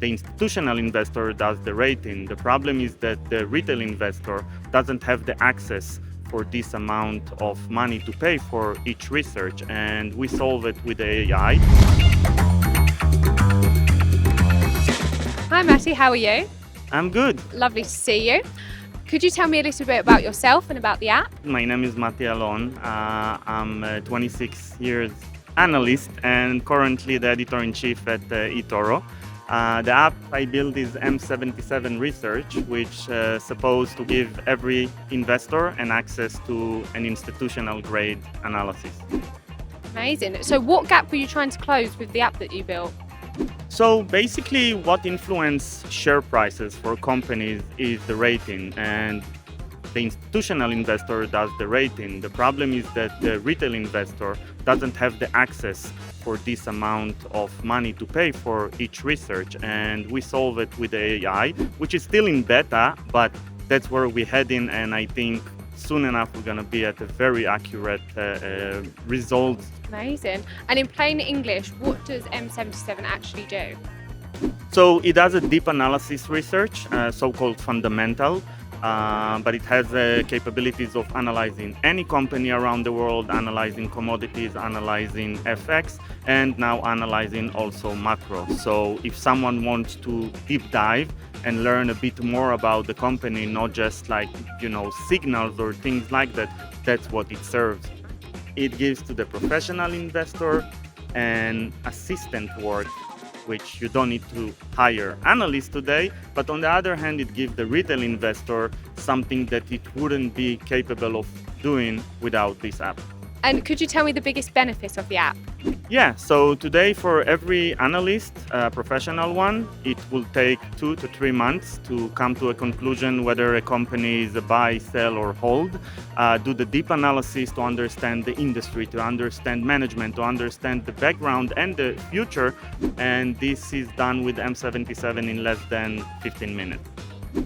the institutional investor does the rating. The problem is that the retail investor doesn't have the access for this amount of money to pay for each research, and we solve it with AI. Hi Matty, how are you? I'm good. Lovely to see you. Could you tell me a little bit about yourself and about the app? My name is Alon. I'm a 26 years analyst and currently the editor-in-chief at etoro. The app I built is M77 Research, which is supposed to give every investor an access to an institutional grade analysis. Amazing. So what gap were you trying to close with the app that you built? So basically what influences share prices for companies is the rating, and the institutional investor does the rating. The problem is that the retail investor doesn't have the access for this amount of money to pay for each research, and we solve it with AI, which is still in beta, but that's where we're heading, and I think soon enough we're going to be at a very accurate results. Amazing. And in plain English, what does M77 actually do? So it does a deep analysis research, so-called fundamental, but it has capabilities of analyzing any company around the world, analyzing commodities, analyzing FX, and now analyzing also macro. So if someone wants to deep dive and learn a bit more about the company, not just like, signals or things like that, that's what it serves. It gives to the professional investor an assistant work, which you don't need to hire analysts today, but on the other hand, it gives the retail investor something that it wouldn't be capable of doing without this app. And could you tell me the biggest benefit of the app? Yeah, so today for every analyst, professional one, it will take 2 to 3 months to come to a conclusion whether a company is a buy, sell or hold, do the deep analysis to understand the industry, to understand management, to understand the background and the future, and this is done with M77 in less than 15 minutes.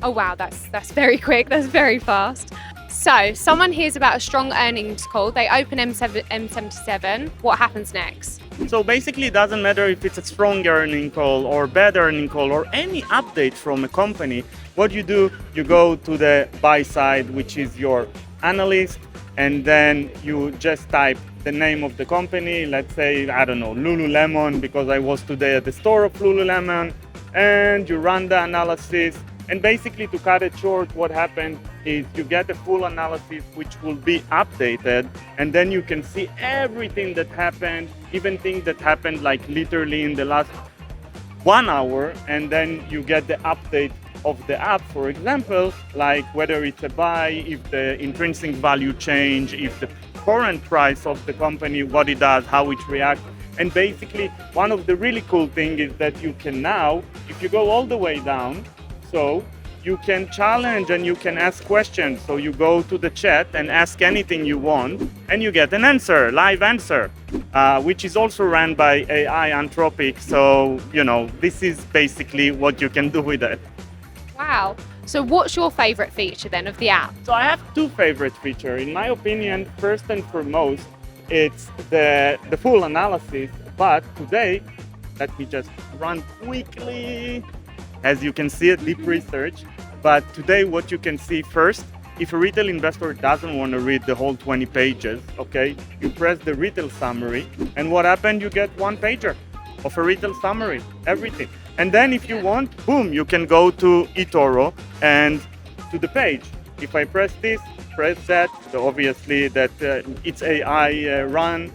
Oh wow, that's very quick, that's very fast. So, someone hears about a strong earnings call, they open M77, what happens next? So basically it doesn't matter if it's a strong earning call or bad earning call or any update from a company. What you do, you go to the buy side, which is your analyst, and then you just type the name of the company. Let's say, I don't know, Lululemon, because I was today at the store of Lululemon, and you run the analysis. And basically, to cut it short, what happened is you get a full analysis which will be updated, and then you can see everything that happened, even things that happened like literally in the last 1 hour, and then you get the update of the app, for example, like whether it's a buy, if the intrinsic value change, if the current price of the company, what it does, how it reacts. And basically, one of the really cool things is that you can now, if you go all the way down, so you can challenge and you can ask questions. So you go to the chat and ask anything you want, and you get an answer, live answer, which is also ran by AI Anthropic. So, this is basically what you can do with it. Wow. So what's your favorite feature then of the app? So I have 2 favorite features. In my opinion, first and foremost, it's the full analysis. But today, let me just run quickly. As you can see, a deep research. But today what you can see first, if a retail investor doesn't want to read the whole 20 pages, okay, you press the retail summary, and what happened? You get 1 pager of a retail summary, everything. And then if you want, boom, you can go to etoro and to the page. If I press this, press that, so obviously that it's AI run,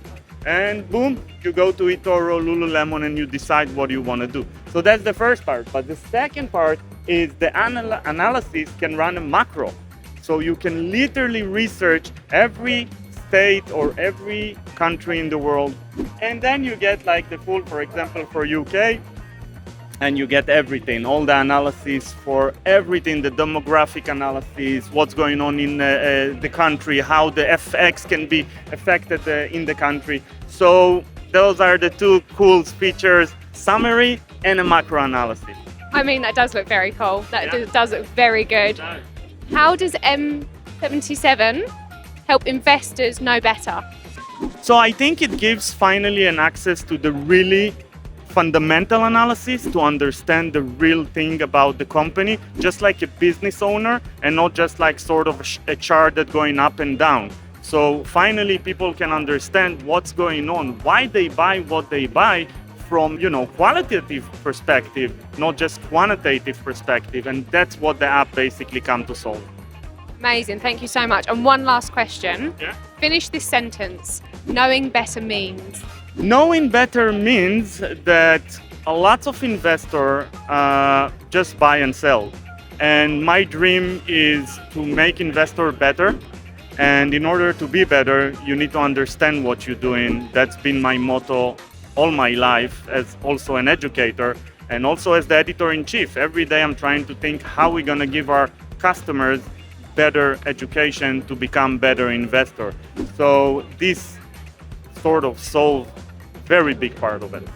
and boom, you go to etoro, Lululemon, and you decide what you want to do. So that's the first part. But the second part is the analysis can run a macro. So you can literally research every state or every country in the world. And then you get like the full, for example, for UK, and you get everything, all the analysis for everything, the demographic analysis, what's going on in the country, how the FX can be affected in the country. So those are the 2 cool features, summary and a macro analysis. I mean, that does look very cool. That does look very good. How does M77 help investors know better? So I think it gives finally an access to the really fundamental analysis to understand the real thing about the company, just like a business owner, and not just like sort of a chart that's going up and down. So finally, people can understand what's going on, why they buy what they buy from, qualitative perspective, not just quantitative perspective. And that's what the app basically comes to solve. Amazing, thank you so much. And one last question. Yeah. Finish this sentence. Knowing better means. Knowing better means that a lot of investors just buy and sell. And my dream is to make investor better. And in order to be better, you need to understand what you're doing. That's been my motto all my life as also an educator and also as the editor-in-chief. Every day I'm trying to think how we're going to give our customers better education to become better investor. So this sort of solves very big part of it.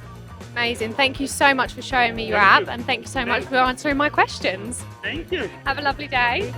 Amazing. Thank you so much for showing me your Thank app you. and thank you so much for answering my questions. Thank you. Have a lovely day.